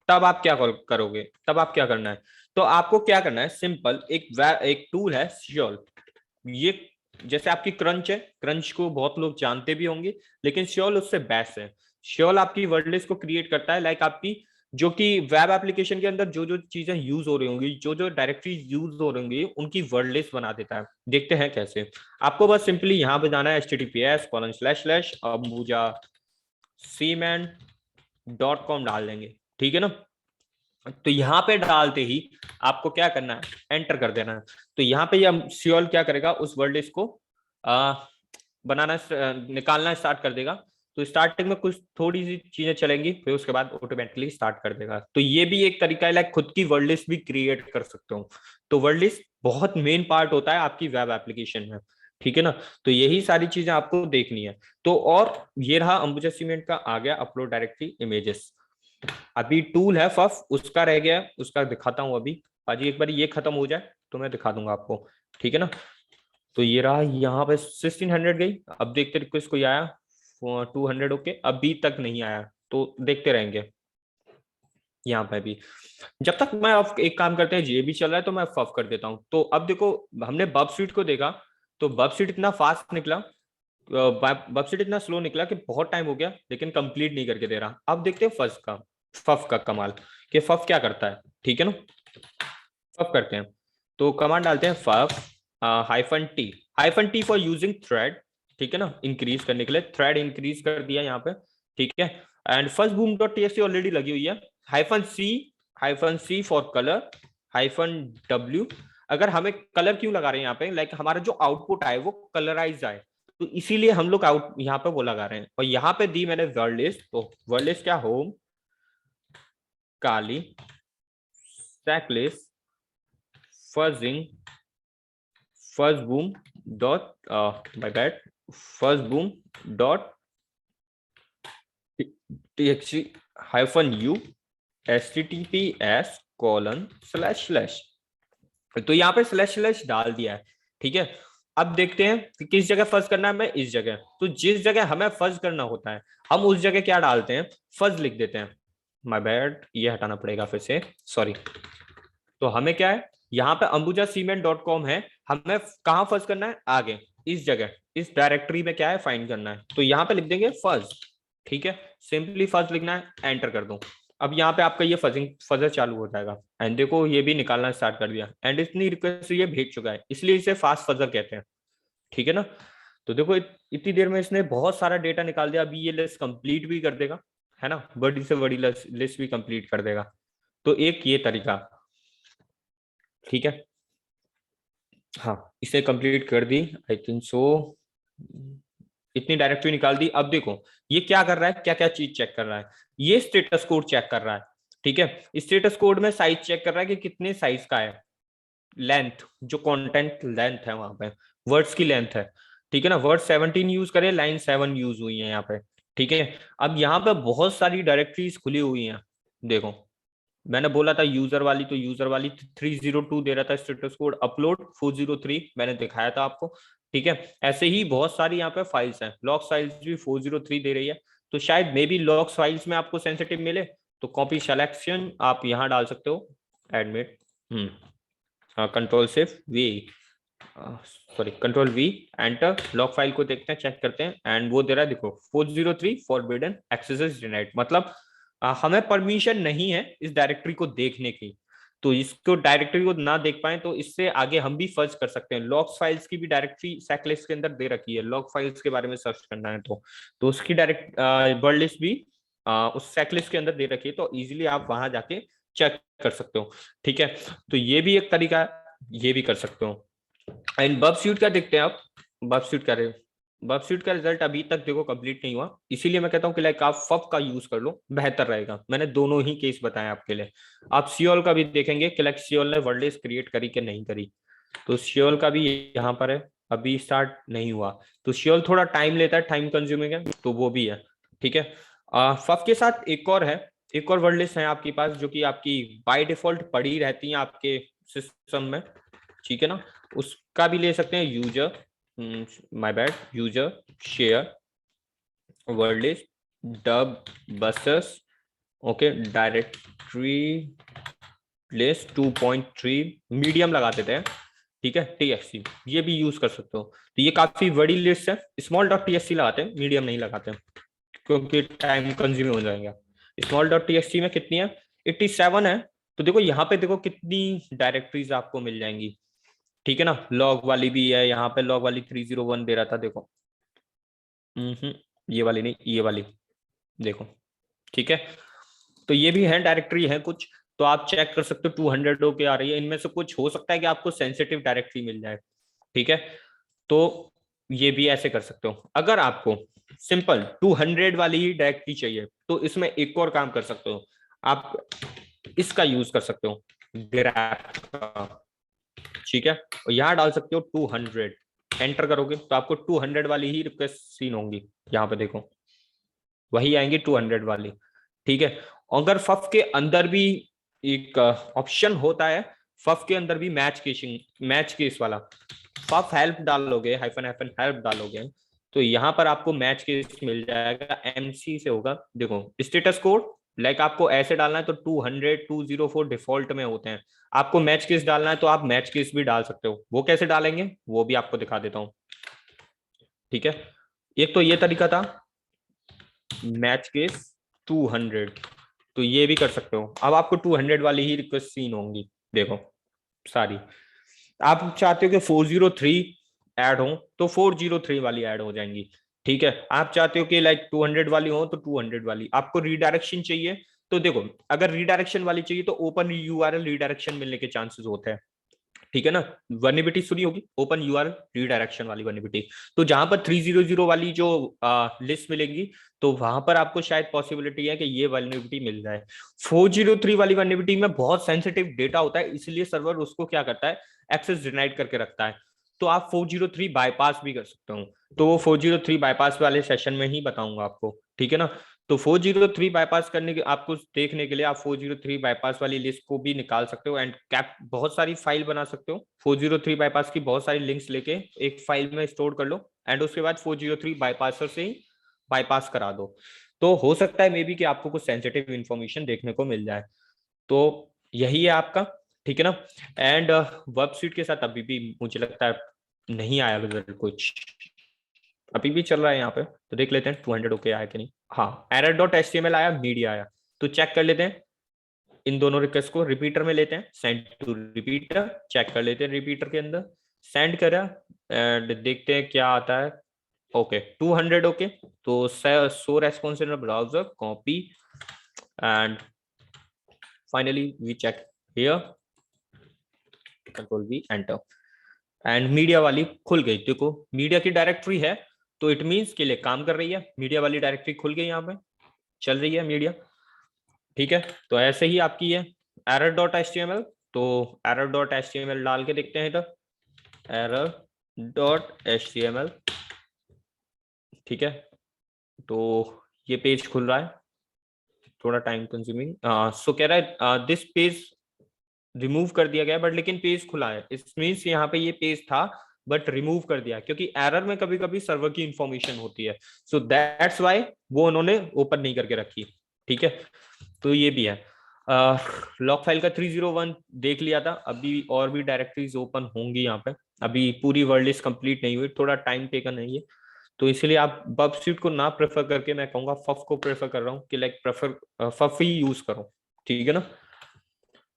तब आप क्या करोगे, तब आप क्या करना है। तो आपको क्या करना है, सिंपल एक टूल है श्योल, ये जैसे आपकी क्रंच है, क्रंच को बहुत लोग जानते भी होंगे, लेकिन श्योल उससे बेस्ट है। श्योल आपकी वर्ड लिस्ट को क्रिएट करता है, लाइक आपकी जो कि वेब एप्लीकेशन के अंदर जो जो चीजें यूज हो रही होंगी, जो जो डायरेक्टरी यूज हो रही होंगी, उनकी वर्ड लिस्ट बना देता है। देखते हैं कैसे। आपको बस सिंपली यहाँ पे जाना है https://ambuja-cement.com डाल देंगे, ठीक है ना। तो यहाँ पे डालते ही आपको क्या करना है, एंटर कर देना है। तो यहाँ पे ये श्योल क्या करेगा, उस वर्ड लिस्ट को बनाना निकालना स्टार्ट कर देगा। तो स्टार्टिंग में कुछ थोड़ी सी चीजें चलेंगी, फिर उसके बाद ऑटोमेटिकली स्टार्ट कर देगा। तो ये भी एक तरीका है, लाइक खुद की वर्ड लिस्ट भी क्रिएट कर सकते हो। तो वर्ड लिस्ट बहुत मेन पार्ट होता है आपकी वेब एप्लीकेशन में, ठीक है ना। तो यही सारी चीजें आपको देखनी है। तो और ये रहा अंबुजा सीमेंट का आ गया अपलोड डायरेक्टरी इमेजेस। अभी टूल है फफ, उसका रह गया, उसका दिखाता हूं अभी। पाजी एक बार ये खत्म हो जाए तो मैं दिखा दूंगा आपको, ठीक है ना। तो ये रहा, यहाँ पे 1600 गई। अब देखते रिक्वेस्ट कोई आया 200, ओके अभी तक नहीं आया, तो देखते रहेंगे यहाँ पे भी। जब तक मैं अब एक काम करते हैं, ये भी चल रहा है तो मैं फफ कर देता हूँ। तो अब देखो, हमने बब स्वीट को देखा, तो बब स्वीट इतना फास्ट निकला, बब स्वीट इतना स्लो निकला कि बहुत टाइम हो गया, लेकिन कंप्लीट नहीं करके दे रहा। अब देखते हैं फफ का कमाल, कि फफ क्या करता है, ठीक है ना। फफ करते हैं, तो कमांड डालते हैं puff -t for using thread, ठीक है ना, इंक्रीज करने के लिए थ्रेड इंक्रीज कर दिया यहाँ पे, ठीक है। And first boom dot TXT already लगी हुई है। -c फॉर कलर -w, अगर हमें कलर क्यों लगा रहे हैं यहाँ पे, लाइक हमारा जो आउटपुट आए वो कलराइज आए, तो इसीलिए हम लोग आउट यहाँ पे वो लगा रहे हैं। और यहाँ पे दी मैंने वर्ड लिस्ट, तो वर्ड लिस्ट क्या, home Kali सैकलिस्ट fuzzing fuzzboom dot my bad fuzzboom dot txt -u https:// तो यहाँ पे // डाल दिया है, ठीक है। अब देखते हैं कि किस जगह फज करना है, मैं इस जगह। तो जिस जगह हमें फज करना होता है, हम उस जगह क्या डालते हैं, फज लिख देते हैं। माय बैड, ये हटाना पड़ेगा फिर से, सॉरी। तो हमें क्या है, यहाँ पे ambujacement.com है, हमें कहाँ फर्ज करना है, आगे इस जगह, इस डायरेक्टरी में क्या है, फाइंड करना है। तो यहाँ पे लिख देंगे फर्ज, ठीक है, सिंपली फर्ज लिखना है, एंटर कर दूं। अब यहाँ पे आपका ये फजर चालू हो जाएगा एंड देखो ये भी निकालना स्टार्ट कर दिया एंड इतनी रिक्वेस्ट ये भेज चुका है, इसलिए इसे फास्ट फजर कहते हैं। ठीक है ना। तो देखो इतनी देर में इसने बहुत सारा डेटा निकाल दिया। अभी ये लिस्ट कंप्लीट भी कर देगा, है ना, बड़ी से बड़ी लिस्ट भी कंप्लीट कर देगा। तो एक ये तरीका, ठीक है। हाँ, इसे कंप्लीट कर दी आई थिंक सो। इतनी डायरेक्टरी निकाल दी। अब देखो ये क्या कर रहा है, क्या क्या चीज चेक कर रहा है। ये स्टेटस कोड चेक कर रहा है। ठीक है, स्टेटस कोड में साइज चेक कर रहा है कि कितने साइज का है, लेंथ, जो कंटेंट लेंथ है वहां पे, वर्ड्स की लेंथ है। ठीक है ना, वर्ड 17 यूज करे, लाइन 7 यूज हुई है यहाँ पे। ठीक है, अब यहाँ पे बहुत सारी डायरेक्टरीज खुली हुई हैं। देखो मैंने बोला था यूजर वाली, तो यूजर वाली 302 दे रहा था स्टेटस कोड, अपलोड 403 मैंने दिखाया था आपको। ठीक है, ऐसे ही बहुत सारी यहाँ पे फाइल्स हैं, लॉग फाइल्स भी 403 दे रही है। तो शायद मे बी लॉग फाइल्स में आपको सेंसिटिव मिले, तो कॉपी सिलेक्शन आप यहाँ डाल सकते हो, admit control shift we, sorry control V, enter, log file को देखते हैं, चेक करते हैं एंड वो दे रहा है देखो 403 फॉरबिडन एक्सेस डिनाइड, मतलब हमें परमिशन नहीं है इस डायरेक्टरी को देखने की। तो इसको डायरेक्टरी को ना देख पाए तो इससे आगे हम भी फर्ज कर सकते हैं। लॉग फाइल्स की भी डायरेक्टरी सेकलिस्ट के अंदर दे रखी है, लॉग फाइल्स के बारे में सर्च करना है तो उसकी डायरेक्ट वर्ड लिस्ट भी उस सेकलिस्ट के अंदर दे रखी है, तो इजीली आप वहां जाके चेक कर सकते हो। ठीक है, तो ये भी एक तरीका है, ये भी कर सकते हो। एंड बब स्यूट का देखते हैं आप, बब स्यूट का बब स्यूट का रिजल्ट अभी तक देखो कंप्लीट नहीं हुआ, इसीलिए मैं कहता हूँ कि लाइक आप फब का यूज कर लो, बेहतर रहेगा। मैंने दोनों ही केस बताए आपके लिए। आप सियोल का भी देखेंगे कि लाइक सियोल ने वर्ड लिस्ट क्रिएट करी कि नहीं करी। तो सियोल का भी यहाँ पर है, अभी स्टार्ट नहीं हुआ। तो सियोल थोड़ा टाइम लेता है, टाइम कंज्यूमिंग है, तो वो भी है। ठीक है, फब के साथ एक और है, एक और वर्ड लिस्ट है आपके पास जो कि आपकी बाय डिफॉल्ट पड़ी रहती है आपके सिस्टम में। ठीक है ना, उसका भी ले सकते हैं, user, my bad, user share word list dub buses, okay, directory list 2.3 medium लगा देते हैं। ठीक है, टीएक्ससी ये भी यूज कर सकते हो। तो ये काफी बड़ी लिस्ट है, स्मॉल डॉट टीएक्ससी लगाते हैं, मीडियम नहीं लगाते क्योंकि टाइम कंज्यूम हो जाएगा। स्मॉल डॉट टीएक्सटी में कितनी है, 87 है। तो देखो यहाँ पे देखो कितनी डायरेक्टरीज आपको मिल जाएंगी। ठीक है ना, लॉग वाली भी है यहाँ पे, लॉग वाली 301 दे रहा था देखो, ये वाली नहीं, ये वाली देखो। ठीक है, तो ये भी है, डायरेक्टरी है कुछ, तो आप चेक कर सकते हो 200 होके आ रही है। इनमें से कुछ हो सकता है कि आपको सेंसिटिव डायरेक्टरी मिल जाए। ठीक है, तो ये भी ऐसे कर सकते हो। अगर आपको सिंपल 200 वाली ही डायरेक्टरी चाहिए तो इसमें एक और काम कर सकते हो, आप इसका यूज कर सकते हो, ग्रैप का। ठीक है, और यहाँ डाल सकते हो 200, एंटर करोगे तो आपको 200 वाली ही रिक्वेस्ट सीन होंगी। यहाँ पे देखो वही आएंगी 200 वाली। ठीक है, अगर फफ के अंदर भी एक ऑप्शन होता है, फफ के अंदर भी मैच केसिंग, मैच केस वाला, फफ हेल्प डालोगे, हाइफन हाइफन हेल्प डालोगे, तो यहाँ पर आपको मैच केस मिल जाएगा, एमसी से होगा। देखो स्टेटस कोड लाइक आपको ऐसे डालना है तो 200 204 डिफॉल्ट में होते हैं। आपको मैच केस डालना है तो आप मैच केस भी डाल सकते हो, वो कैसे डालेंगे वो भी आपको दिखा देता हूँ। ठीक है, एक तो ये तरीका था मैच केस 200, तो ये भी कर सकते हो। अब आपको 200 वाली ही रिक्वेस्ट सीन होंगी, देखो सारी। आप चाहते हो कि 403 ऐड हो तो 403 वाली ऐड हो जाएंगी। ठीक है, आप चाहते हो कि लाइक 200 वाली हो तो 200 वाली। आपको रीडायरेक्शन चाहिए तो देखो, अगर रीडायरेक्शन वाली चाहिए तो ओपन यूआरएल रीडायरेक्शन मिलने के चांसेस होते हैं। ठीक है ना, वर्निबिलिटी सुनी होगी, ओपन यूआरएल रीडायरेक्शन वाली वर्निबिलिटी। तो जहां पर 300 वाली जो लिस्ट मिलेगी तो वहां पर आपको शायद पॉसिबिलिटी है कि ये वर्निबिलिटी मिल जाए। 403 वाली वर्निबिलिटी में बहुत सेंसिटिव डेटा होता है, इसलिए सर्वर उसको क्या करता है, एक्सेस डिनाइड करके रखता है। तो आप 403 बाईपास भी कर सकते हो, तो वो 403 बाईपास वाले सेशन में ही बताऊंगा आपको। ठीक है ना, तो 403 बाईपास करने के आपको देखने के लिए आप 403 बाईपास वाली लिस्ट को भी निकाल सकते हो एंड कैप बहुत सारी फाइल बना सकते हो। 403 बाईपास की बहुत सारी लिंक्स लेके एक फाइल में स्टोर कर लो एंड उसके बाद 403 बाईपासर से ही बाईपास करा दो। तो हो सकता है मे बी कि आपको कुछ सेंसिटिव इंफॉर्मेशन देखने को मिल जाए। तो यही है आपका। ठीक है ना, एंड वेबसाइट के साथ अभी भी मुझे लगता है नहीं आया रिजल्ट कुछ, अभी भी चल रहा है यहाँ पे, तो देख लेते हैं 200 ओके आया कि नहीं। हाँ, error.html आया, मीडिया आया। तो चेक कर लेते हैं इन दोनों रिक्वेस्ट को, रिपीटर में लेते हैं, सेंड टू रिपीटर, चेक कर लेते हैं रिपीटर के अंदर, सेंड करा एंड देखते हैं क्या आता है। ओके 200 ओके, तो show response in browser, copy and finally we check here, control V enter and media वाली खुल गई। देखो मीडिया की डायरेक्टरी है तो इट मींस के लिए काम कर रही है, मीडिया वाली डायरेक्टरी खुल गई, यहाँ पे चल रही है मीडिया। ठीक है, तो ऐसे ही आपकी है एरर डॉट एचटीएमएल, तो एरर डॉट एचटीएमएल डाल के देखते हैं इधर, एरर डॉट एचटीएमएल। ठीक है, तो ये पेज खुल रहा है, थोड़ा टाइम कंज्यूमिंग। सो कह रहा है दिस पेज रिमूव कर दिया गया, बट लेकिन पेज खुला है, इट मींस यहाँ पे ये पेज था बट रिमूव कर दिया, क्योंकि एरर में कभी कभी सर्वर की इंफॉर्मेशन होती है, सो दैट्स वाई वो उन्होंने ओपन नहीं करके रखी। ठीक है, तो ये भी है। लॉग फाइल का 301 देख लिया था, अभी और भी डायरेक्टरीज ओपन होंगी यहाँ पे, अभी पूरी वर्ल्ड लिस्ट कंप्लीट नहीं हुई, थोड़ा टाइम टेकन है ये, तो इसलिए आप बब स्यूट को ना प्रेफर करके मैं कहूंगा फफ को प्रेफर कर रहा हूँ कि लाइक प्रेफर फफ ही यूज करो। ठीक है ना,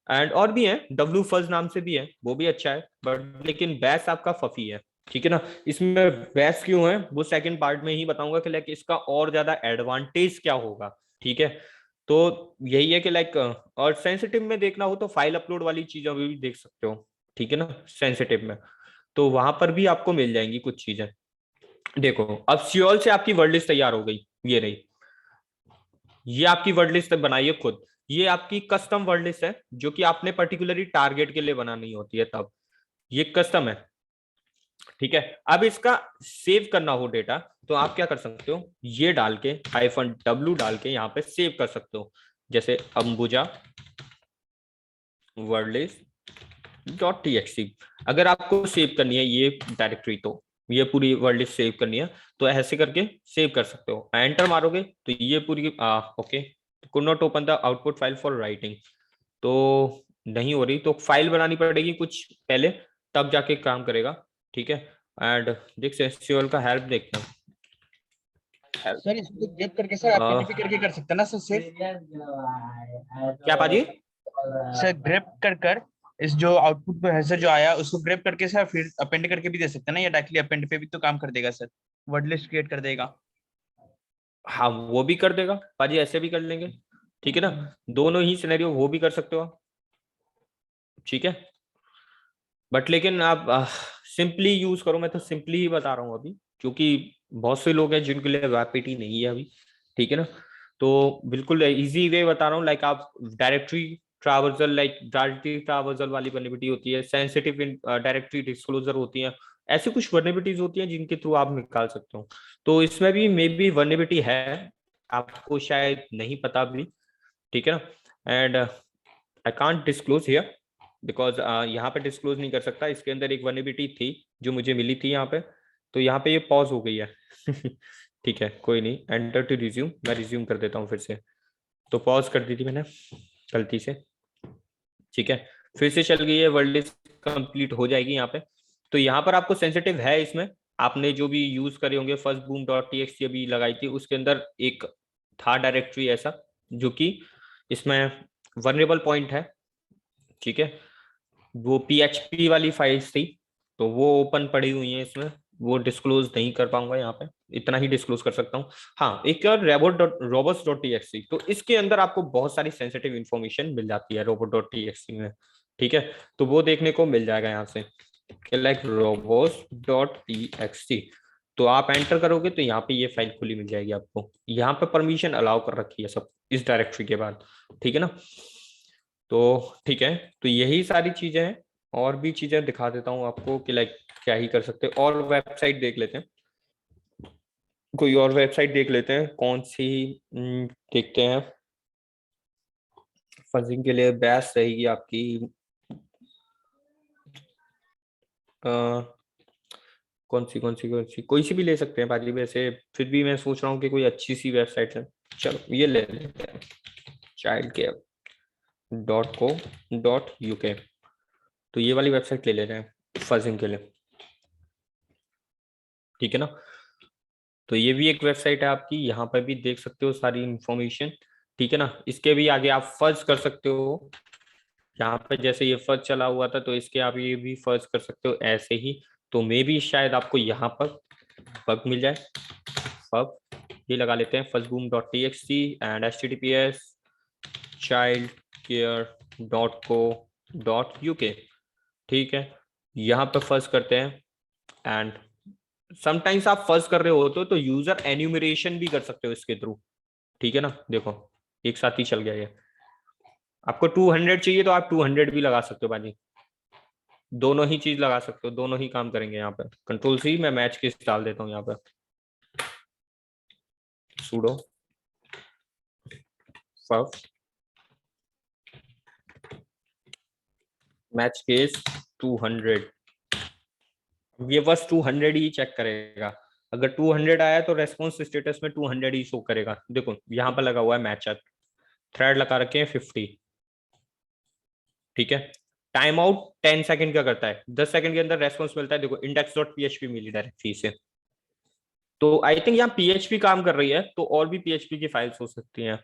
एंड और भी है, डब्ल्यू फज नाम से भी है, वो भी अच्छा है, बट लेकिन बेस्ट आपका फफी है। ठीक है ना, इसमें बेस्ट क्यों है वो सेकंड पार्ट में ही बताऊंगा कि लाइक इसका और ज्यादा एडवांटेज क्या होगा। ठीक है, तो यही है कि लाइक और सेंसिटिव में देखना हो तो फाइल अपलोड वाली चीजें भी देख सकते हो। ठीक है ना, सेंसिटिव में तो वहां पर भी आपको मिल जाएंगी कुछ चीजें। देखो अब सियोल से आपकी वर्ड लिस्ट तैयार हो गई, ये रही, ये आपकी वर्ड लिस्ट बनाइए खुद, ये आपकी कस्टम वर्ड लिस्ट है जो कि आपने पर्टिकुलरली टारगेट के लिए बनानी होती है, तब ये कस्टम है। ठीक है, अब इसका सेव करना हो डेटा तो आप क्या कर सकते हो, ये डाल के -w डाल के यहाँ पे सेव कर सकते हो, जैसे Ambuja word list dot TXT. अगर आपको सेव करनी है ये डायरेक्टरी, तो ये पूरी वर्ड लिस्ट सेव करनी है तो ऐसे करके सेव कर सकते हो, एंटर मारोगे तो ये पूरी okay, could not open the output file for writing, तो नहीं हो रही, तो फाइल बनानी पड़ेगी कुछ पहले, तब जाके काम करेगा। ठीक है, एंड देख SQL का हेल्प देखते हैं। सर इसको ग्रेप करके सर आप पीडीपी करके कर सकते हैं ना सर सेव। क्या पाजी? सर ग्रेप कर इस जो आउटपुट पे है सर जो आया उसको ग्रेप करके सर फिर अपेंड करके भी दे सकते हैं ना, या डायरेक्टली अपेंड पे भी तो काम कर देगा सर, वर्ड लिस्ट क्रिएट कर देगा। हाँ वो भी कर देगा पाजी, ऐसे भी कर लेंगे। ठीक है ना, दोनों ही सिनेरियो वो भी कर सकते हो आप। ठीक है, बट लेकिन आप सिंपली यूज करो, मैं तो सिंपली ही बता रहा हूँ अभी, क्योंकि बहुत से लोग हैं जिनके लिए वेबपीटी नहीं है अभी। ठीक है ना, तो बिल्कुल इजी वे बता रहा हूँ, लाइक आप directory traversal, like directory traversal वाली वर्नेबिलिटी होती है, सेंसिटिव डायरेक्टरी डिस्क्लोजर होती है, ऐसी कुछ वर्नेबिलिटीज होती हैं जिनके थ्रू आप निकाल सकते हो, तो इसमें भी मे बी वर्नेबिलिटी है, आपको शायद नहीं पता भी। ठीक है ना, and I can't disclose here because यहाँ पे डिस्क्लोज नहीं कर सकता, इसके अंदर एक वर्नेबिलिटी थी जो मुझे मिली थी यहाँ पे, तो यहाँ पे ये पॉज हो गई है। ठीक है कोई नहीं, एंटर टू रिज्यूम, मैं रिज्यूम कर देता हूँ फिर से, तो पॉज कर दी थी मैंने गलती से। ठीक है, फिर से चल गई है, वर्ल्ड लिस्ट कंप्लीट हो जाएगी यहाँ पे, तो यहाँ पर आपको सेंसिटिव है, इसमें आपने जो भी यूज करे होंगे फर्स्ट बूम डॉट टीएक्सटी अभी लगाई थी, उसके अंदर एक था डायरेक्टरी ऐसा जो कि इसमें वर्नेबल पॉइंट है। ठीक है, वो PHP वाली फाइल्स थी, तो वो ओपन पड़ी हुई हैं इसमें, वो डिस्क्लोज नहीं कर पाऊंगा यहाँ पे, इतना ही डिस्क्लोज कर सकता हूँ। हाँ एक और रोबोट्स डॉट टीएक्सटी, तो इसके अंदर आपको बहुत सारी सेंसिटिव इंफॉर्मेशन मिल जाती है रोबोट डॉट टीएक्सटी में। ठीक है, तो वो देखने को मिल जाएगा यहाँ से, लाइक रोबोट्स डॉट टीएक्सटी, तो आप एंटर करोगे तो यहाँ पे ये फाइल खुली मिल जाएगी आपको, यहाँ पे परमिशन अलाउ कर रखी है सब इस डायरेक्टरी के बाद। ठीक है ना, तो ठीक है, तो यही सारी चीजें हैं, और भी चीजें दिखा देता हूँ आपको कि लाइक क्या ही कर सकते हैं, और वेबसाइट देख लेते हैं, कोई और वेबसाइट देख लेते हैं, कौन सी देखते हैं फजिंग के लिए बेस्ट रहेगी आपकी। कौन सी कोई सी भी ले सकते हैं बाजी, वैसे फिर भी मैं सोच रहा हूँ कि कोई अच्छी सी वेबसाइट है, चलो ये ले लेते हैं, childcare.co.uk, तो ये वाली वेबसाइट ले लेते हैं फजिंग के लिए। ठीक है ना, तो ये भी एक वेबसाइट है आपकी, यहाँ पर भी देख सकते हो सारी इंफॉर्मेशन, ठीक है ना। इसके भी आगे आप फर्ज कर सकते हो, यहाँ पे जैसे ये फर्ज चला हुआ था तो इसके आप ये भी फर्ज कर सकते हो ऐसे ही। तो मे भी शायद आपको यहाँ पर बग मिल जाए। फब ये लगा लेते हैं fuzzboom.txt एंड https childcare.co.uk। ठीक है, यहाँ पे फर्ज करते हैं एंड समटाइम्स आप फर्ज कर रहे होते हो तो यूजर एन्यूमरेशन भी कर सकते हो इसके थ्रू। ठीक है ना, देखो एक साथ ही चल गया ये। आपको 200 चाहिए तो आप 200 भी लगा सकते हो बाजी, दोनों ही चीज लगा सकते हो, दोनों ही काम करेंगे। यहाँ पे कंट्रोल सी मैं मैच केस डाल देता हूँ यहाँ पे, sudo fub मैच केस 200। ये बस 200 ही चेक करेगा। अगर 200 आया तो रेस्पॉन्स स्टेटस में 200 ही शो करेगा। देखो यहाँ पर लगा हुआ है मैच एट, थ्रेड लगा रखे हैं 50। ठीक है, टाइम आउट 10 सेकंड का करता है, 10 सेकंड के अंदर रेस्पॉन्स मिलता है। देखो index.php मिली डायरेक्टली से। तो आई थिंक यहाँ PHP काम कर रही है, तो और भी PHP की फाइल्स हो सकती हैं।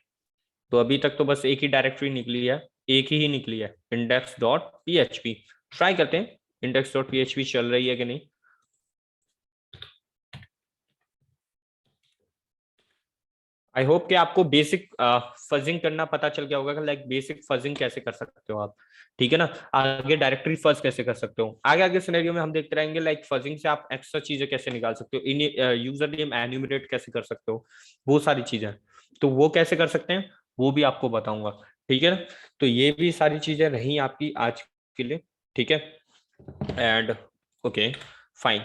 तो अभी तक तो बस एक ही डायरेक्टरी निकली है, एक ही निकली है index.php। ट्राई करते हैं index.php चल रही है कि नहीं। आई होप कि आपको बेसिक फजिंग करना पता चल गया होगा, लाइक बेसिक फजिंग कैसे कर सकते हो आप। ठीक है ना, आगे डायरेक्टरी फज कैसे कर सकते हो, आगे आगे सिनेरियो में हम देखते रहेंगे। लाइक फजिंग से आप एक्स्ट्रा चीजें कैसे निकाल सकते हो, इन यूजर नेम एन्यूमरेट कैसे कर सकते हो, वो सारी चीजें। तो वो कैसे कर सकते हैं वो भी आपको बताऊंगा। ठीक है ना, तो ये भी सारी चीजें रही आपकी आज के लिए। ठीक है, एंड ओके फाइन।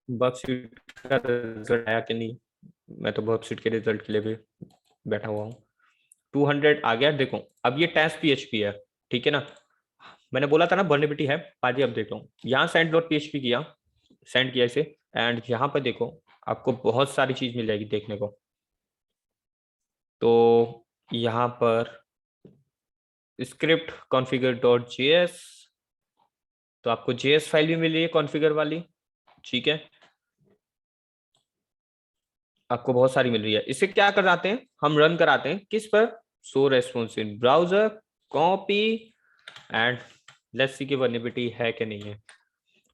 वर्कशीट का रिजल्ट आया कि नहीं, मैं तो वर्कशीट के रिजल्ट के लिए भी बैठा हुआ हूँ। 200 आ गया। देखो अब ये टेस्ट PHP है। ठीक है ना, मैंने बोला था ना वर्नेबिलिटी है। पाजी अब देख लो, यहाँ send.php किया, सेंड किया इसे, एंड यहाँ पर देखो आपको बहुत सारी चीज मिल जाएगी देखने को। तो यहाँ पर स्क्रिप्ट configure.js, तो आपको JS फाइल भी मिल रही है कॉन्फ़िगर वाली। ठीक है, आपको बहुत सारी मिल रही है। इसे क्या कराते हैं, हम रन कराते हैं किस पर, so response in browser, copy and let's see की वर्नेबिलिटी है कि नहीं है।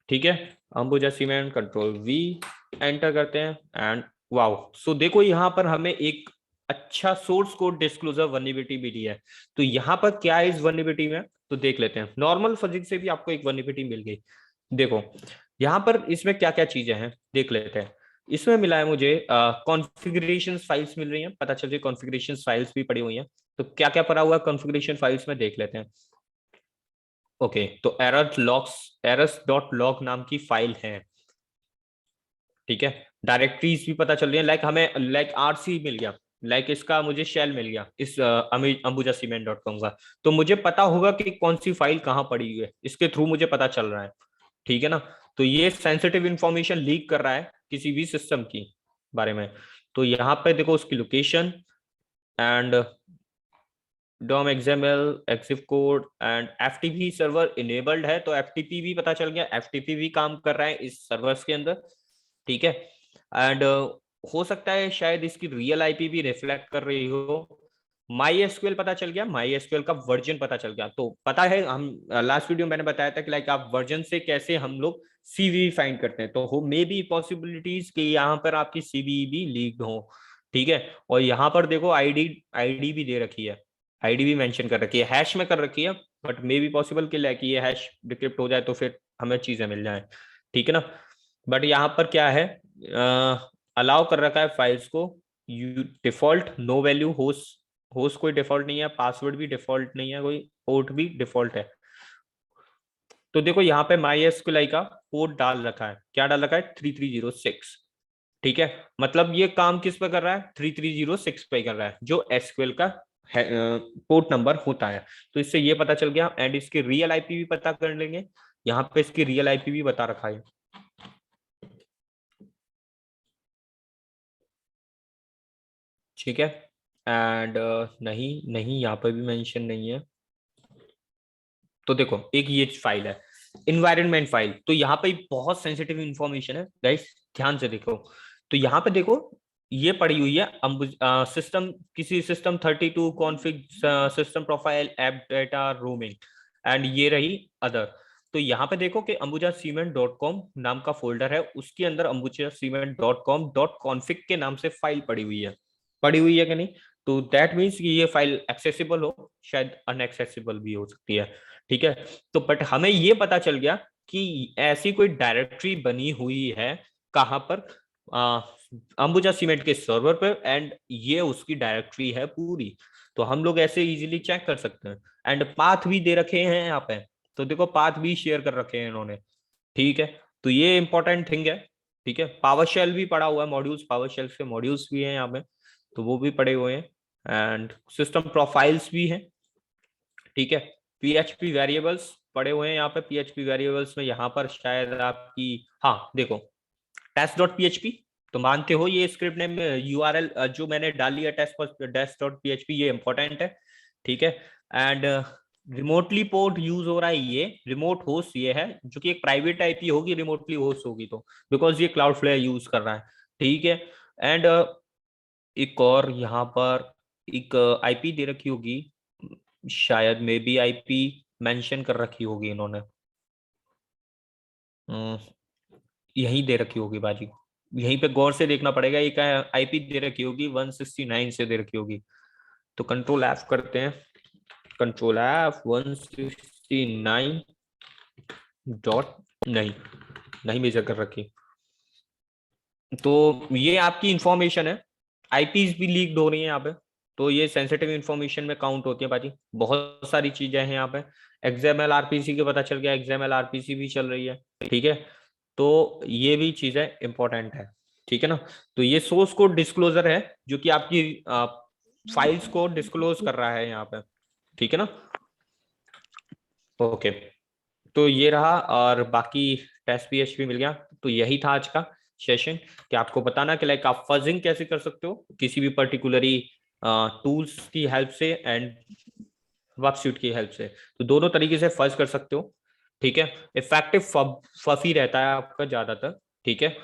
ठीक है, Ambuja cement control V enter करते हैं एंड वाओ। सो देखो यहाँ पर हमें एक अच्छा सोर्स कोड डिस्क्लोजर वर्नेबिलिटी मिली है। तो यहाँ पर क्या है इस वर्नेबिलिटी में, तो देख लेते हैं। नॉर्मल फजिंग से भी आपको एक वर्नेबिलिटी मिल गई। देखो यहाँ पर इसमें क्या क्या चीजें हैं देख लेते हैं। इसमें मिला है मुझे कॉन्फ़िगरेशन फाइल्स मिल रही हैं, पता चल रही है कॉन्फ़िगरेशन फाइल्स भी पड़ी हुई हैं। तो क्या क्या पड़ा हुआ है कॉन्फ़िगरेशन फाइल्स में देख लेते हैं। ओके, तो errors.log नाम की फाइल है। ठीक है, डायरेक्टरीज भी पता चल रही है, लाइक हमें लाइक RC मिल गया, लाइक इसका मुझे शेल मिल गया इस अंबुजा सीमेंट .com का। तो मुझे पता होगा कि कौन सी फाइल कहाँ पड़ी हुई है, इसके थ्रू मुझे पता चल रहा है। ठीक है ना, तो ये सेंसिटिव इंफॉर्मेशन लीक कर रहा है किसी भी सिस्टम की बारे में। तो यहाँ पे देखो उसकी लोकेशन एंड DOM XML एक्सिव code and FTP server enabled है, तो FTP भी पता चल गया, FTP भी काम कर रहा है इस सर्वर्स के अंदर। ठीक है, एंड हो सकता है शायद इसकी रियल IP भी रिफ्लेक्ट कर रही हो। MySQL पता चल गया, MySQL का वर्जन पता चल गया। तो पता है हम लास्ट वीडियो मैंने बताया था कि लाइक आप वर्जन से कैसे हम लोग CVE फाइंड करते हैं। तो हो मे बी पॉसिबिलिटीज कि यहाँ पर आपकी CVE भी लीक्ड हो। ठीक है, और यहाँ पर देखो आईडी भी दे रखी है, आईडी भी मेंशन कर रखी है, हैश में कर रखी है। बट मे बी पॉसिबल कि लाइक ये हैश डिक्रिप्ट हो जाए तो फिर हमें चीजें मिल जाए। ठीक है ना, बट यहाँ पर क्या है, अलाउ कर रखा है फाइल्स को default no value host, host कोई डिफॉल्ट नहीं है, पासवर्ड भी डिफॉल्ट नहीं है, कोई पोर्ट भी डिफॉल्ट है। तो देखो यहाँ पे MySQL का पोर्ट डाल रखा है, क्या डाल रखा है 3306। ठीक है, मतलब ये काम किस पे कर रहा है, 3306 पे कर रहा है, जो SQL का पोर्ट नंबर होता है। तो इससे ये पता चल गया, एंड इसकी रियल IP भी पता कर लेंगे। यहाँ पे इसकी रियल IP भी बता रखा है। ठीक है, एंड नहीं यहाँ पे भी मेंशन नहीं है। तो देखो एक ये फाइल है इन्वायरमेंट फाइल, तो यहाँ पे बहुत सेंसिटिव इंफॉर्मेशन है गाइस, ध्यान से देखो। तो यहाँ पे देखो ये पड़ी हुई है सिस्टम, किसी system 32 config, system profile, app data, roaming, and ये रही अदर। तो यहाँ पे देखो कि ambuja-cement.com नाम का फोल्डर है, उसके अंदर ambuja-cement.com.config के नाम से फाइल पड़ी हुई है कि नहीं? तो दैट मीन्स कि ये फाइल एक्सेसिबल हो, शायद अनएक्सेसिबल भी हो सकती है। ठीक है, तो बट हमें ये पता चल गया कि ऐसी कोई डायरेक्टरी बनी हुई है, कहाँ पर? अंबुजा सीमेंट के सर्वर पे, एंड ये उसकी डायरेक्टरी है पूरी। तो हम लोग ऐसे इजीली चेक कर सकते हैं, एंड पाथ भी दे रखे हैं यहाँ पे। तो देखो पाथ भी शेयर कर रखे हैं इन्होंने। ठीक है, तो ये इंपॉर्टेंट थिंग है। ठीक है, पावर शेल भी पड़ा हुआ है, मॉड्यूल्स, पावर शेल से मॉड्यूल्स भी हैं यहाँ पे, तो वो भी पड़े हुए हैं, एंड सिस्टम प्रोफाइल्स भी हैं। ठीक है, पीएचपी वेरिएबल्स पड़े हुए हैं यहाँ पे। पीएचपी वेरिएबल्स में यहाँ पर शायद आपकी, हाँ देखो, test.php, तो मानते हो ये स्क्रिप्ट नेम यूआरएल जो मैंने डाली है test.php, ये इंपॉर्टेंट है। ठीक है, एंड रिमोटली पोर्ट यूज हो रहा है, ये रिमोट होस्ट ये है, जो कि एक प्राइवेट आईपी होगी, रिमोटली होस्ट होगी, तो बिकॉज ये क्लाउडफ्लेयर यूज कर रहा है। ठीक है, एंड एक और यहाँ पर एक आईपी दे रखी होगी, शायद मे बी आईपी मेंशन कर रखी होगी इन्होंने, यहीं दे रखी होगी बाजी, यहीं पे गौर से देखना पड़ेगा। एक आईपी दे रखी होगी 169 से दे रखी होगी, तो कंट्रोल एफ करते हैं, कंट्रोल एफ 169 डॉट, नहीं मेजर कर रखी। तो ये आपकी इंफॉर्मेशन है, आईपीज भी लीक्ड हो रही है यहाँ पे, तो ये सेंसिटिव इंफॉर्मेशन में काउंट होती है बाजी। बहुत सारी चीजें हैं यहाँ पे, एक्सएमएल आरपीसी के पता चल गया, एक्सएमएल आरपीसी भी चल रही है। ठीक है, तो ये भी चीजें इंपॉर्टेंट है। ठीक है ना, तो ये सोर्स कोड डिस्क्लोजर है, जो कि आपकी फाइल्स को डिस्क्लोज कर रहा है यहाँ पे। ठीक है ना, ओके, तो ये रहा, और बाकी टेस्ट पीएचपी मिल गया। तो यही था आज का सेशन, कि आपको बताना कि लाइक आप फजिंग कैसे कर सकते हो किसी भी पर्टिकुलरी टूल्स की हेल्प से एंड वर्कशीट की हेल्प से, तो दोनों तरीके से फज कर सकते हो। ठीक है, इफेक्टिव फफी रहता है आपका ज्यादातर। ठीक है,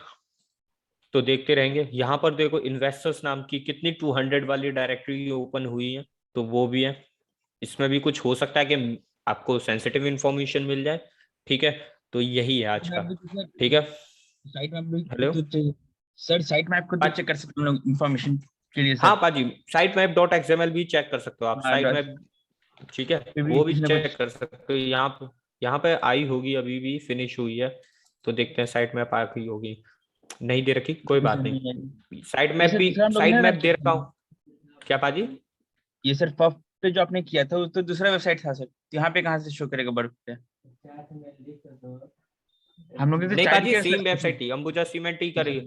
तो देखते रहेंगे। यहाँ पर देखो इन्वेस्टर्स नाम की कितनी 200 वाली डायरेक्टरी ओपन हुई है, तो वो भी है। इसमें भी कुछ हो सकता है कि आपको सेंसिटिव इंफॉर्मेशन मिल जाए। ठीक है, तो यही है आज का। ठीक है, साइट मैप भी हेलो तो चाहिए सर, साइट मैप को तो चेक कर सकते हैं हम लोग इंफॉर्मेशन के लिए हाँ सर। पाजी, साइट मैप डॉट एक्सएमएल भी चेक कर सकते हो आप, हाँ साइट मैप। ठीक है, फिर भी वो भी कुछ ना चेक कुछ कर सकते हो। यहाँ पे आई होगी, अभी भी फिनिश हुई है, तो देखते हैं साइट मैप आ गई होगी, नहीं दे रखी कोई बात नहीं नहीं। आएगी। साइट ये मैप सर भी, दूसरा हम लोग साइट ने ना मैप दे रखा हूँ। क्या पाजी? ये सर फफ पे जो आपने किया था वो तो दूसरा वेबसाइट था सर, तो यहाँ पे कहाँ से शो करेगा बर्फ पे? हम लोग ने तो नहीं चाइल्ड पाजी, के सेम सर। वेबसाइट थी, अंबुजा सीमेंट ही करी।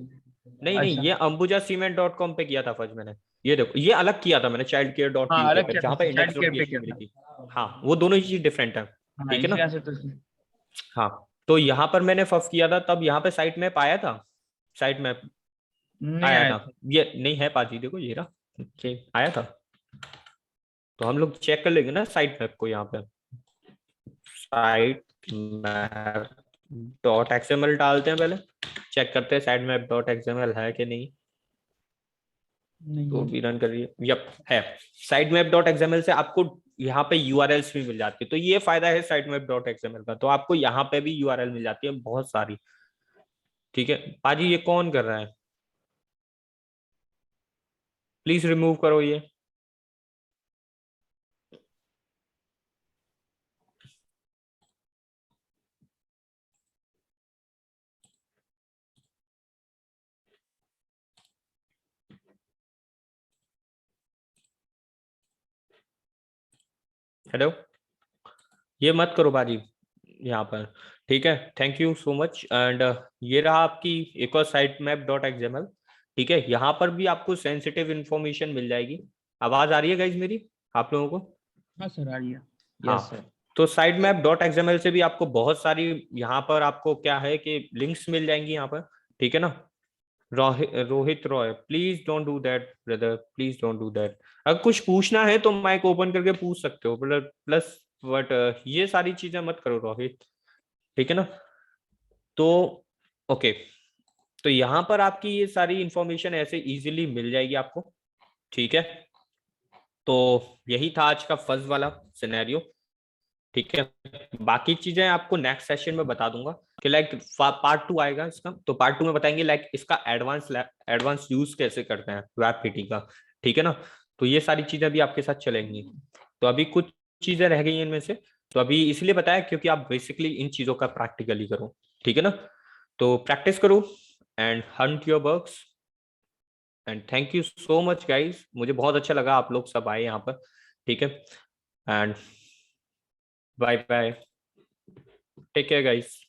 नहीं नहीं, अच्छा ये ambuja-cement.com पे किया था फर्स्ट मैंने। ये देखो, ये अलग किया था मैंने चाइल्ड केयर डॉट हाँ यूके अलग पे, किया था जहाँ पे sir, index child dot care पे पीएचपी किया मिली था। थी। हाँ, वो दोनों ही चीज डिफरेंट है। हाँ ठीक है इसी ना, वजह से तो हाँ, तो यहाँ पर मैंने फर्स्ट किया था, तब यहाँ पे साइट मैप आया था, साइट मैप नहीं आया आया था। था। ये नहीं है पाजी, देखो ये रहा, आया था। तो हम लोग चेक कर लेंगे ना साइट मैप को, यहाँ पे साइट मैप डॉट एक्सएमएल डालते हैं, पहले चेक करते हैं साइट मैप डॉट एक्सएमएल है कि नहीं। नहीं तो है। भी रन करिए, यप है। साइट मैप डॉट एक्सएमएल से आपको यहाँ पे यूआरएल्स भी मिल जाती है, तो ये फायदा है साइट मैप डॉट एक्सएमएल का, तो आपको यहाँ पे भी यूआरएल मिल जाती है बहुत सारी। ठीक है पाजी, ये कौन कर रहा है? प्लीज रिमूव करो ये। हेलो, ये मत करो बाजी यहाँ पर। ठीक है, thank you so much, and ये रहा आपकी एक और साइट मैप डॉट एक्सएमएल। ठीक है, यहाँ पर भी आपको सेंसिटिव इंफॉर्मेशन मिल जाएगी। आवाज आ रही है गाइज मेरी आप लोगों को? हाँ सर आ रही है। यस हाँ, सर। तो साइट मैप डॉट एक्सएमएल से भी आपको बहुत सारी, यहाँ पर आपको क्या है कि लिंक्स मिल जाएंगी यहाँ पर। ठीक है ना, Rohit Roy, please don't do that brother, please don't do that. अगर कुछ पूछना है तो माइक ओपन करके पूछ सकते हो, प्लस बट ये सारी चीजें मत करो रोहित। ठीक है ना, तो ओके, तो यहाँ पर आपकी ये सारी इंफॉर्मेशन ऐसे इजीली मिल जाएगी आपको, ठीक है। तो यही था आज का फर्स्ट वाला सिनेरियो, ठीक है। बाकी चीजें आपको नेक्स्ट सेशन में बता दूंगा कि लाइक पार्ट 2 आएगा इसका, तो पार्ट 2 में बताएंगे लाइक इसका एडवांस यूज कैसे करते हैं वेब पीटी का, ठीक है ना। तो ये सारी चीजें भी आपके साथ चलेंगी। तो अभी कुछ चीजें रह गई हैं इनमें से, तो अभी इसलिए बताया क्योंकि आप बेसिकली इन चीजों का प्रैक्टिकली करो, ठीक है ना। तो प्रैक्टिस करो and Hunt your bugs and thank you so much guys, मुझे बहुत अच्छा लगा आप लोग सब आए यहाँ पर, ठीक है। And bye bye, take care guys.